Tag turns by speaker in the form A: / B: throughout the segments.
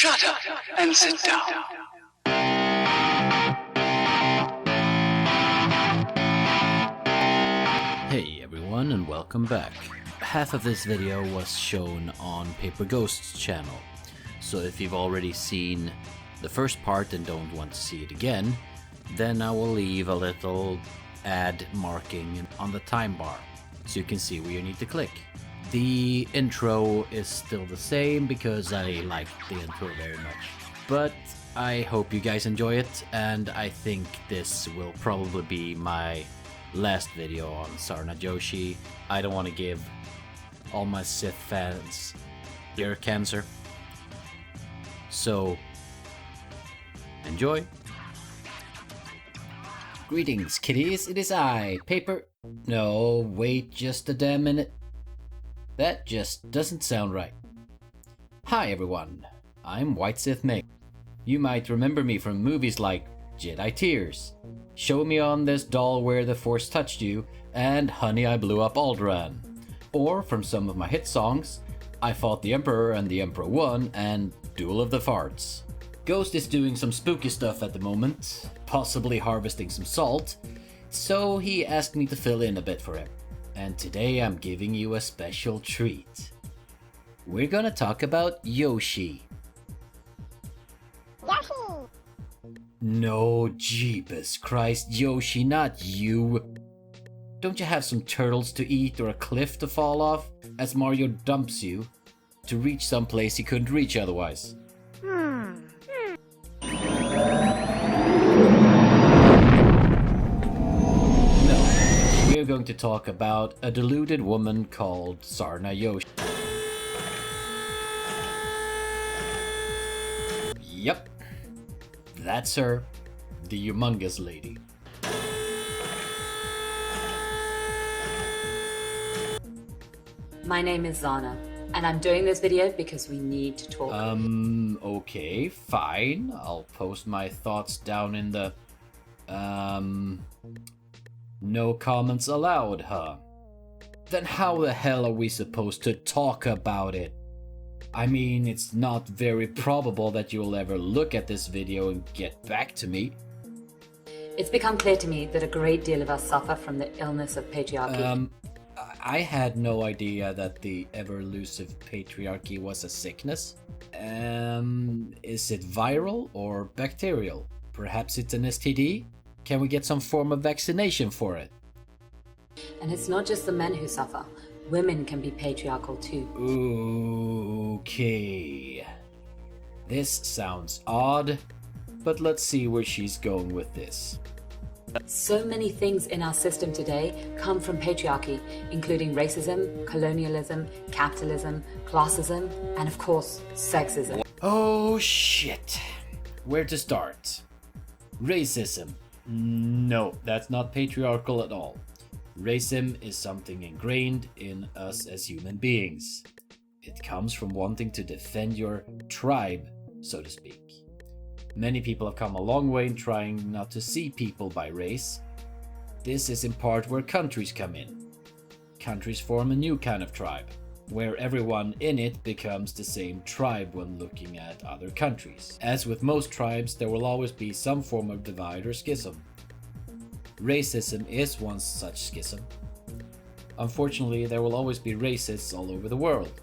A: Shut up and sit down.
B: Hey everyone, and welcome back. Half of this video was shown on Paper Ghost's channel, so if you've already seen the first part and don't want to see it again, then I will leave a little ad marking on the time bar so you can see where you need to click. The intro is still the same because I like the intro very much, but I hope you guys enjoy it, and I think this will probably be my last video on Zarna Joshi. I don't want to give all my Sith fans ear cancer, so enjoy. Greetings kitties, it is I, Paper... No, wait just a damn minute. That just doesn't sound right. Hi everyone, I'm White Sith Meg. You might remember me from movies like Jedi Tears, Show Me on This Doll Where the Force Touched You, and Honey I Blew Up Alderaan. Or from some of my hit songs, I Fought the Emperor and the Emperor Won, and Duel of the Farts. Ghost is doing some spooky stuff at the moment, possibly harvesting some salt, so he asked me to fill in a bit for him. And today I'm giving you a special treat. We're gonna talk about Yoshi.
C: Yoshi!
B: No, Jeepus Christ, Yoshi, not you. Don't you have some turtles to eat or a cliff to fall off as Mario dumps you to reach some place he couldn't reach otherwise? No, we're going to talk about a deluded woman called Zarna Yoshi. Yep, that's her, the humongous lady.
D: My name is Zarna, and I'm doing this video because we need to talk.
B: Okay, fine. I'll post my thoughts down in the, no comments allowed, huh? Then how the hell are we supposed to talk about it? I mean, it's not very probable that you'll ever look at this video and get back to me.
D: It's become clear to me that a great deal of us suffer from the illness of patriarchy.
B: I had no idea that the ever-elusive patriarchy was a sickness. Is it viral or bacterial? Perhaps it's an STD? Can we get some form of vaccination for it?
D: And it's not just the men who suffer. Women can be patriarchal too.
B: Okay. This sounds odd, but let's see where she's going with this.
D: So many things in our system today come from patriarchy, including racism, colonialism, capitalism, classism, and of course, sexism.
B: Oh shit. Where to start? Racism. No, that's not patriarchal at all. Racism is something ingrained in us as human beings. It comes from wanting to defend your tribe, so to speak. Many people have come a long way in trying not to see people by race. This is in part where countries come in. Countries form a new kind of tribe, where everyone in it becomes the same tribe when looking at other countries. As with most tribes, there will always be some form of divide or schism. Racism is one such schism. Unfortunately, there will always be racists all over the world.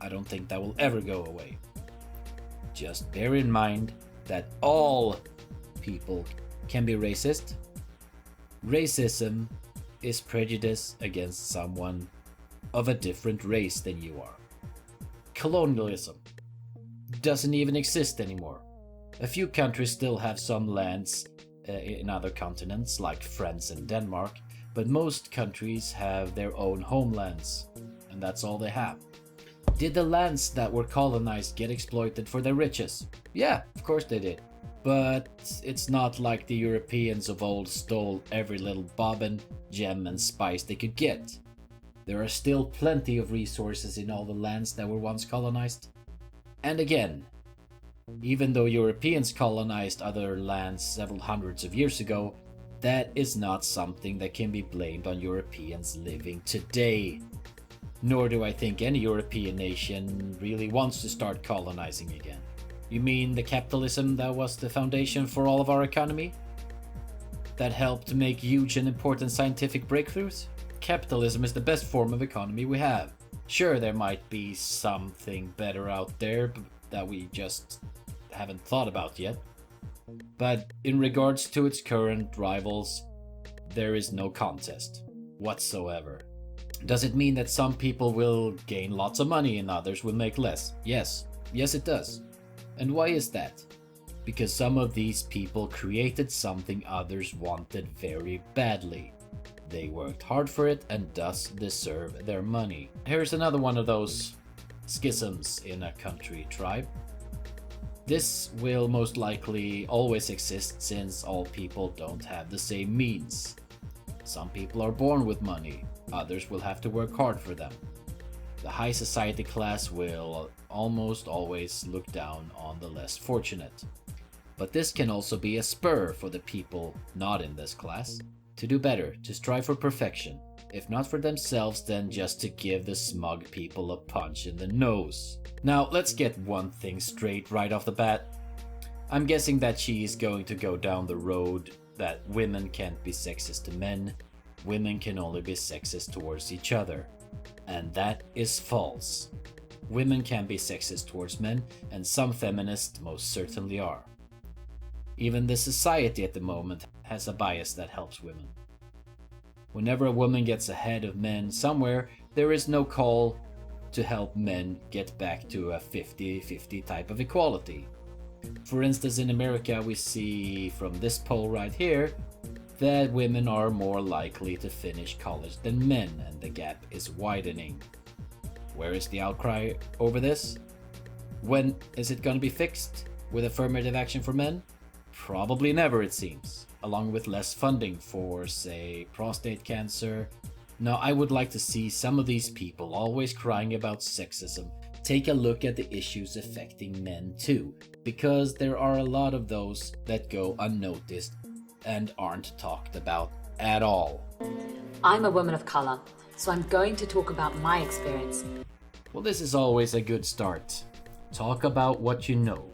B: I don't think that will ever go away. Just bear in mind that all people can be racist. Racism is prejudice against someone of a different race than you are. Colonialism doesn't even exist anymore. A few countries still have some lands in other continents, like France and Denmark, but most countries have their own homelands, and that's all they have. Did the lands that were colonized get exploited for their riches? Yeah, of course they did. But it's not like the Europeans of old stole every little bobbin, gem and spice they could get. There are still plenty of resources in all the lands that were once colonized. And again, even though Europeans colonized other lands several hundreds of years ago, that is not something that can be blamed on Europeans living today. Nor do I think any European nation really wants to start colonizing again. You mean the capitalism that was the foundation for all of our economy? That helped make huge and important scientific breakthroughs? Capitalism is the best form of economy we have. Sure, there might be something better out there that we just haven't thought about yet. But in regards to its current rivals, there is no contest whatsoever. Does it mean that some people will gain lots of money and others will make less? Yes. Yes, it does. And why is that? Because some of these people created something others wanted very badly. They worked hard for it and thus deserve their money. Here's another one of those schisms in a country tribe. This will most likely always exist since all people don't have the same means. Some people are born with money, others will have to work hard for them. The high society class will almost always look down on the less fortunate. But this can also be a spur for the people not in this class to do better, to strive for perfection. If not for themselves, then just to give the smug people a punch in the nose. Now, let's get one thing straight right off the bat. I'm guessing that she is going to go down the road that women can't be sexist to men, women can only be sexist towards each other. And that is false. Women can be sexist towards men, and some feminists most certainly are. Even the society at the moment has a bias that helps women. Whenever a woman gets ahead of men somewhere, there is no call to help men get back to a 50-50 type of equality. For instance, in America, we see from this poll right here that women are more likely to finish college than men, and the gap is widening. Where is the outcry over this? When is it going to be fixed? With affirmative action for men? Probably never, it seems. Along with less funding for, say, prostate cancer. Now, I would like to see some of these people always crying about sexism take a look at the issues affecting men too, because there are a lot of those that go unnoticed and aren't talked about at all.
D: I'm a woman of color, so I'm going to talk about my experience.
B: Well, this is always a good start. Talk about what you know.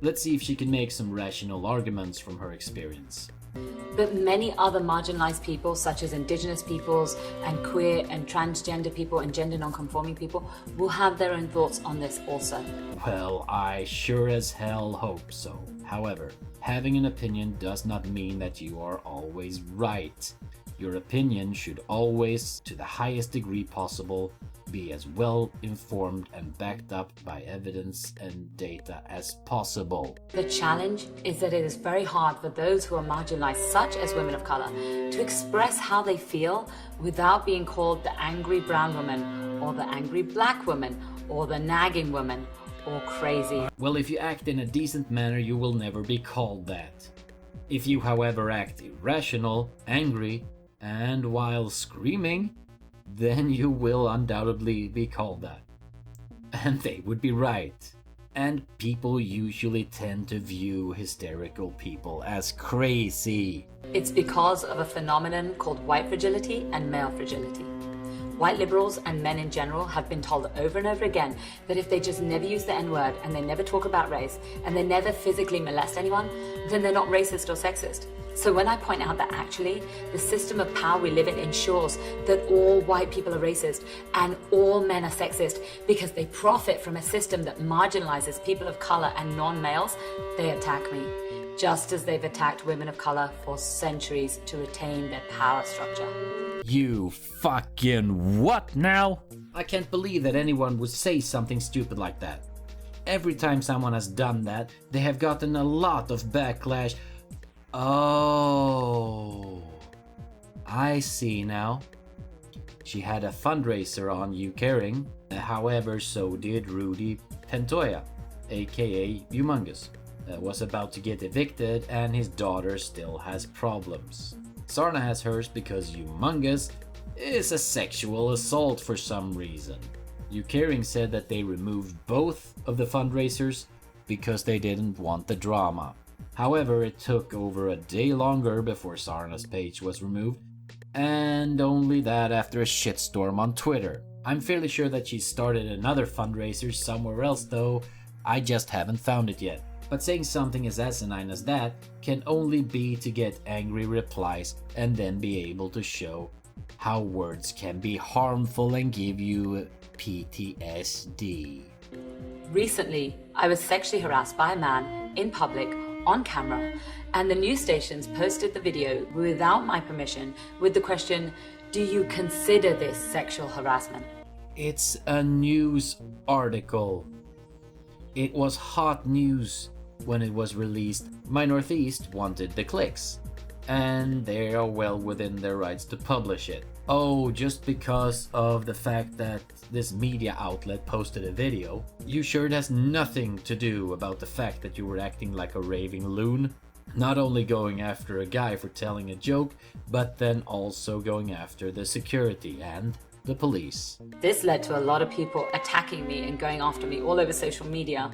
B: Let's see if she can make some rational arguments from her experience.
D: But many other marginalized people, such as indigenous peoples and queer and transgender people and gender non-conforming people, will have their own thoughts on this also.
B: Well, I sure as hell hope so. However, having an opinion does not mean that you are always right. Your opinion should always, to the highest degree possible, be as well informed and backed up by evidence and data as possible.
D: The challenge is that it is very hard for those who are marginalized, such as women of color, to express how they feel without being called the angry brown woman, or the angry black woman, or the nagging woman, or crazy.
B: Well, if you act in a decent manner, you will never be called that. If you, however, act irrational, angry, and while screaming, then you will undoubtedly be called that. And they would be right. And people usually tend to view hysterical people as crazy.
D: It's because of a phenomenon called white fragility and male fragility. White liberals and men in general have been told over and over again that if they just never use the N-word and they never talk about race and they never physically molest anyone, then they're not racist or sexist. So when I point out that actually the system of power we live in ensures that all white people are racist and all men are sexist because they profit from a system that marginalizes people of color and non-males, they attack me, just as they've attacked women of color for centuries to retain their power structure.
B: You fucking what now? I can't believe that anyone would say something stupid like that. Every time someone has done that, they have gotten a lot of backlash. Oh, I see now. She had a fundraiser on You Caring, however, so did Rudy Pentoya, aka Humongous, was about to get evicted and his daughter still has problems. Zarna has hers because Humongous is a sexual assault for some reason. You Caring said that they removed both of the fundraisers because they didn't want the drama. However, it took over a day longer before Zarna's page was removed, and only that after a shitstorm on Twitter. I'm fairly sure that she started another fundraiser somewhere else though, I just haven't found it yet. But saying something as asinine as that can only be to get angry replies and then be able to show how words can be harmful and give you PTSD.
D: Recently, I was sexually harassed by a man in public, on camera, and the news stations posted the video without my permission with the question, "Do you consider this sexual harassment?"
B: It's a news article. It was hot news when it was released. My Northeast wanted the clicks, and they are well within their rights to publish it. Oh, just because of the fact that this media outlet posted a video, you sure it has nothing to do about the fact that you were acting like a raving loon? Not only going after a guy for telling a joke, but then also going after the security and the police.
D: This led to a lot of people attacking me and going after me all over social media.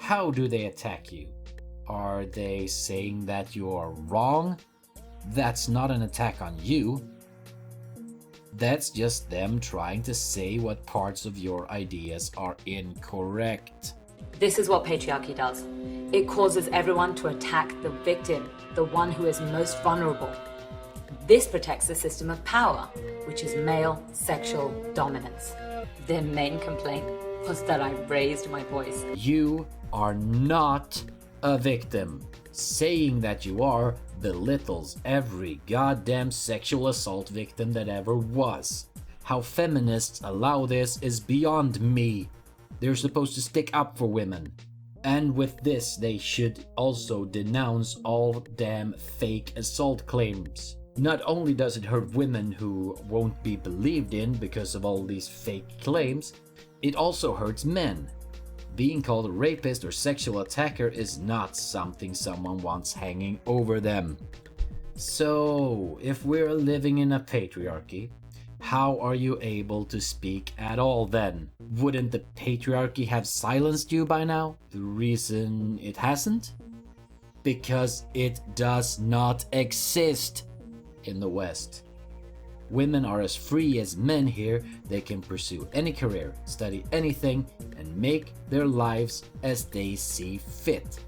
B: How do they attack you? Are they saying that you are wrong? That's not an attack on you. That's just them trying to say what parts of your ideas are incorrect.
D: This is what patriarchy does. It causes everyone to attack the victim, the one who is most vulnerable. This protects the system of power, which is male sexual dominance. Their main complaint was that I raised my voice.
B: You are not a victim. Saying that you are belittles every goddamn sexual assault victim that ever was. How feminists allow this is beyond me. They're supposed to stick up for women. And with this, they should also denounce all damn fake assault claims. Not only does it hurt women who won't be believed in because of all these fake claims, it also hurts men. Being called a rapist or sexual attacker is not something someone wants hanging over them. So, if we're living in a patriarchy, how are you able to speak at all then? Wouldn't the patriarchy have silenced you by now? The reason it hasn't? Because it does not exist in the West. Women are as free as men here. They can pursue any career, study anything, and make their lives as they see fit.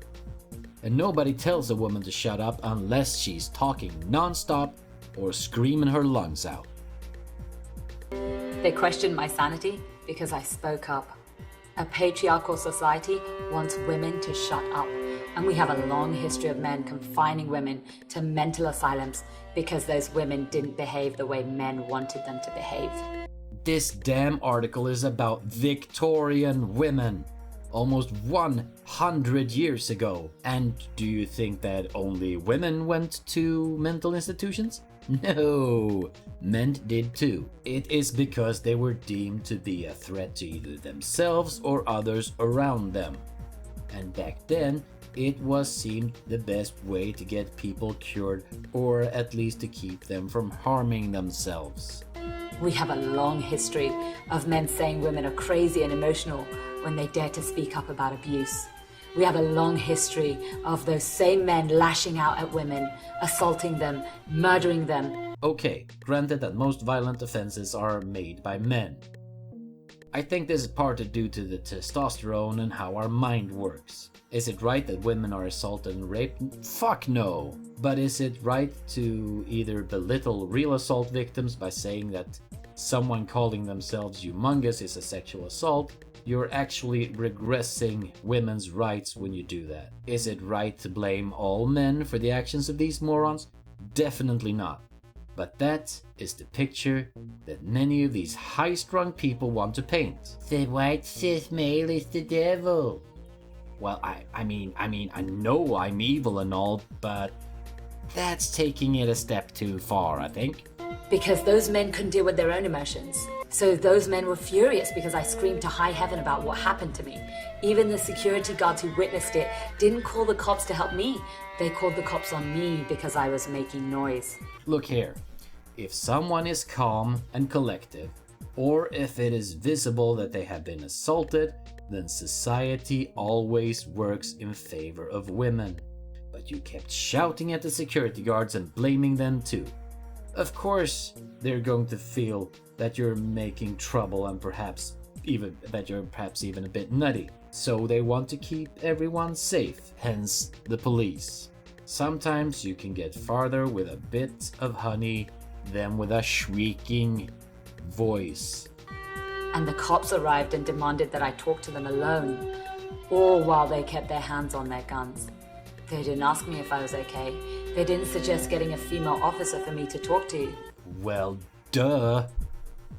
B: And nobody tells a woman to shut up unless she's talking non-stop or screaming her lungs out.
D: They questioned my sanity because I spoke up. A patriarchal society wants women to shut up, and we have a long history of men confining women to mental asylums because those women didn't behave the way men wanted them to behave.
B: This damn article is about Victorian women, almost 100 years ago. And do you think that only women went to mental institutions? No, men did too. It is because they were deemed to be a threat to either themselves or others around them. And back then, it was seemed the best way to get people cured, or at least to keep them from harming themselves.
D: We have a long history of men saying women are crazy and emotional when they dare to speak up about abuse. We have a long history of those same men lashing out at women, assaulting them, murdering them.
B: Okay, granted that most violent offenses are made by men. I think this is partly due to the testosterone and how our mind works. Is it right that women are assaulted and raped? Fuck no! But is it right to either belittle real assault victims by saying that someone calling themselves humongous is a sexual assault? You're actually regressing women's rights when you do that. Is it right to blame all men for the actions of these morons? Definitely not. But that is the picture that many of these high-strung people want to paint. The white cis male is the devil. Well, I mean, I know I'm evil and all, but that's taking it a step too far, I think.
D: Because those men couldn't deal with their own emotions. So those men were furious because I screamed to high heaven about what happened to me. Even the security guards who witnessed it didn't call the cops to help me. They called the cops on me because I was making noise.
B: Look here. If someone is calm and collective, or if it is visible that they have been assaulted, then society always works in favor of women. But you kept shouting at the security guards and blaming them too. Of course, they're going to feel that you're making trouble and perhaps even a bit nutty. So they want to keep everyone safe, hence the police. Sometimes you can get farther with a bit of honey than with a shrieking voice.
D: And the cops arrived and demanded that I talk to them alone, all while they kept their hands on their guns. They didn't ask me if I was okay. They didn't suggest getting a female officer for me to talk to.
B: Well, duh.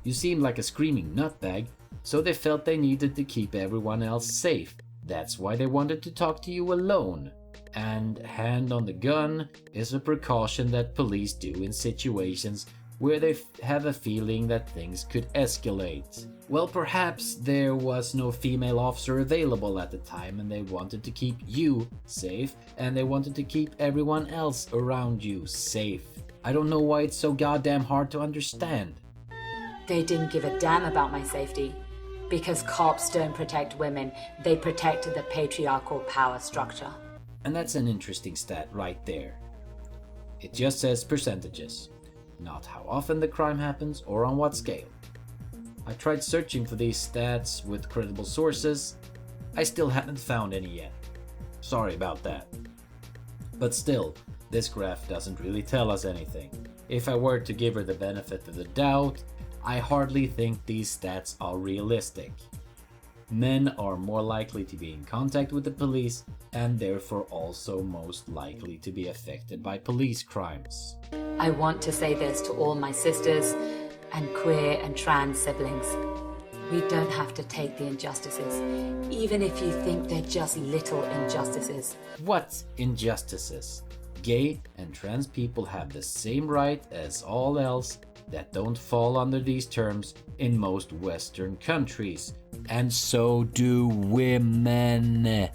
B: You seem like a screaming nutbag, so they felt they needed to keep everyone else safe. That's why they wanted to talk to you alone. And hand on the gun is a precaution that police do in situations where they have a feeling that things could escalate. Well, perhaps there was no female officer available at the time and they wanted to keep you safe and they wanted to keep everyone else around you safe. I don't know why it's so goddamn hard to understand.
D: They didn't give a damn about my safety. Because cops don't protect women, they protect the patriarchal power structure.
B: And that's an interesting stat right there. It just says percentages, not how often the crime happens or on what scale. I tried searching for these stats with credible sources. I still haven't found any yet. Sorry about that. But still, this graph doesn't really tell us anything. If I were to give her the benefit of the doubt, I hardly think these stats are realistic. Men are more likely to be in contact with the police and therefore also most likely to be affected by police crimes.
D: I want to say this to all my sisters and queer and trans siblings. We don't have to take the injustices, even if you think they're just little injustices.
B: What injustices? Gay and trans people have the same right as all else that don't fall under these terms in most Western countries. And so do women.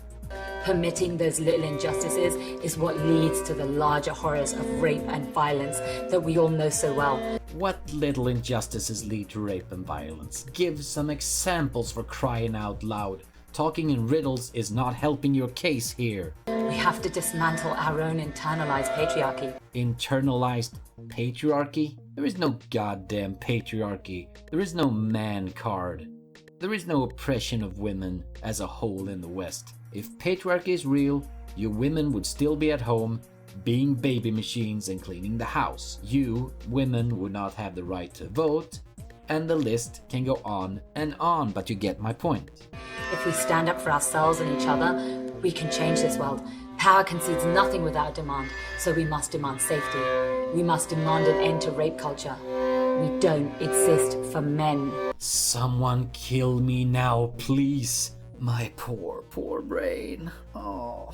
D: Permitting those little injustices is what leads to the larger horrors of rape and violence that we all know so well.
B: What little injustices lead to rape and violence? Give some examples, for crying out loud. Talking in riddles is not helping your case here.
D: We have to dismantle our own internalized patriarchy.
B: Internalized patriarchy? There is no goddamn patriarchy. There is no man card. There is no oppression of women as a whole in the West. If patriarchy is real, you women would still be at home, being baby machines and cleaning the house. You, women, would not have the right to vote, and the list can go on and on, but you get my point.
D: If we stand up for ourselves and each other, we can change this world. Power concedes nothing without demand, so we must demand safety. We must demand an end to rape culture. We don't exist for men.
B: Someone kill me now, please. My poor brain. Oh.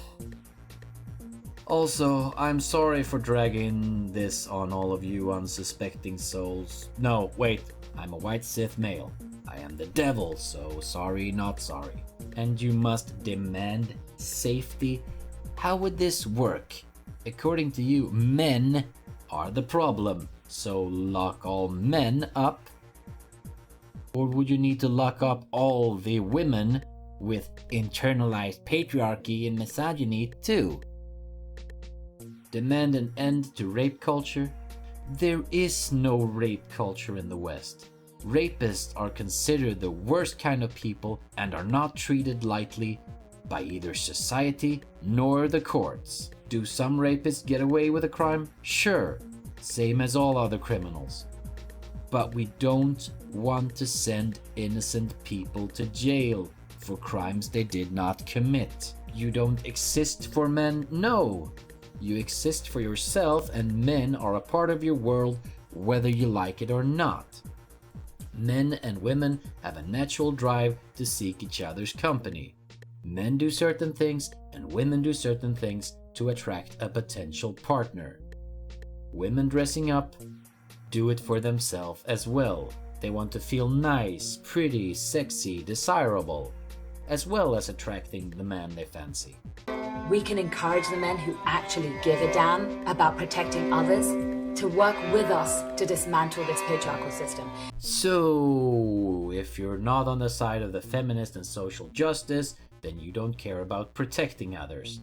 B: Also, I'm sorry for dragging this on all of you unsuspecting souls. No, wait. I'm a white Sith male. I am the devil, so sorry, not sorry. And you must demand safety? How would this work? According to you, men are the problem, so lock all men up? Or would you need to lock up all the women with internalized patriarchy and misogyny too? Demand an end to rape culture? There is no rape culture in the West. Rapists are considered the worst kind of people and are not treated lightly by either society nor the courts. Do some rapists get away with a crime? Sure, same as all other criminals. But we don't want to send innocent people to jail for crimes they did not commit. You don't exist for men? No! You exist for yourself, and men are a part of your world whether you like it or not. Men and women have a natural drive to seek each other's company. Men do certain things and women do certain things to attract a potential partner. Women dressing up do it for themselves as well. They want to feel nice, pretty, sexy, desirable, as well as attracting the man they fancy.
D: We can encourage the men who actually give a damn about protecting others to work with us to dismantle this patriarchal system.
B: So, if you're not on the side of the feminist and social justice, then you don't care about protecting others.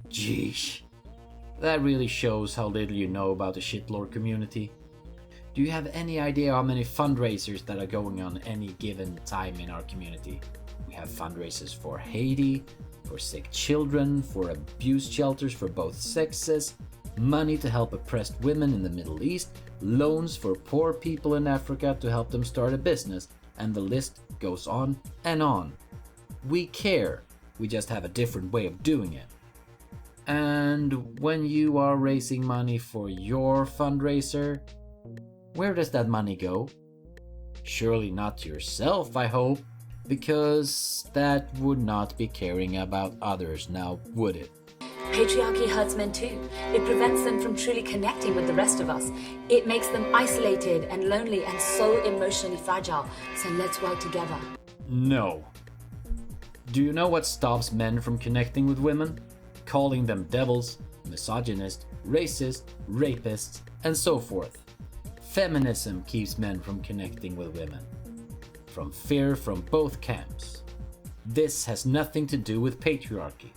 B: Jeesh. That really shows how little you know about the shitlord community. Do you have any idea how many fundraisers that are going on any given time in our community? We have fundraisers for Haiti, for sick children, for abuse shelters for both sexes, money to help oppressed women in the Middle East, loans for poor people in Africa to help them start a business, and the list goes on and on. We care, we just have a different way of doing it. And when you are raising money for your fundraiser, where does that money go? Surely not to yourself, I hope, because that would not be caring about others now, would it?
D: Patriarchy hurts men too. It prevents them from truly connecting with the rest of us. It makes them isolated and lonely and so emotionally fragile. So let's work together.
B: No. Do you know what stops men from connecting with women? Calling them devils, misogynist, racist, rapists, and so forth. Feminism keeps men from connecting with women. From fear from both camps. This has nothing to do with patriarchy.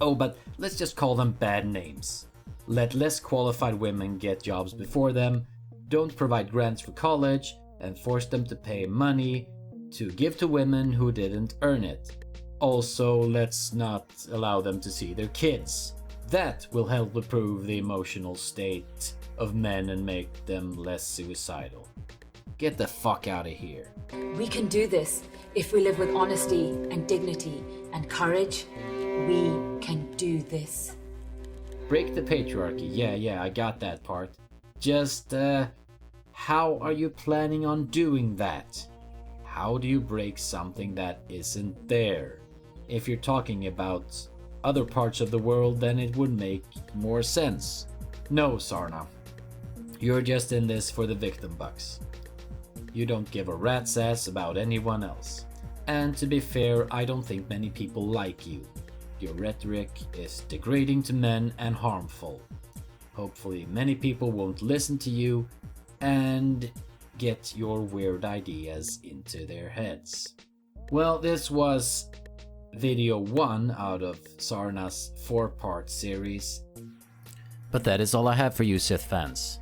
B: Oh, but let's just call them bad names. Let less qualified women get jobs before them, don't provide grants for college, and force them to pay money to give to women who didn't earn it. Also, let's not allow them to see their kids. That will help improve the emotional state of men and make them less suicidal. Get the fuck out of here.
D: We can do this if we live with honesty and dignity and courage. We can do this.
B: Break the patriarchy. Yeah, I got that part. Just, how are you planning on doing that? How do you break something that isn't there? If you're talking about other parts of the world, then it would make more sense. No, Zarna. You're just in this for the victim bucks. You don't give a rat's ass about anyone else. And to be fair, I don't think many people like you. Your rhetoric is degrading to men and harmful. Hopefully many people won't listen to you and get your weird ideas into their heads. Well, this was video 1 out of Zarna's 4-part series. But that is all I have for you, Sith fans.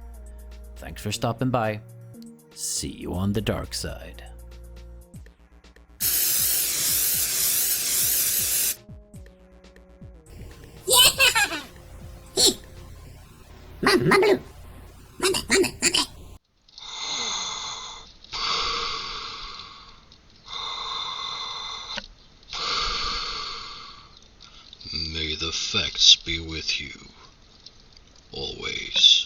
B: Thanks for stopping by. See you on the dark side.
C: May the facts be with you, always.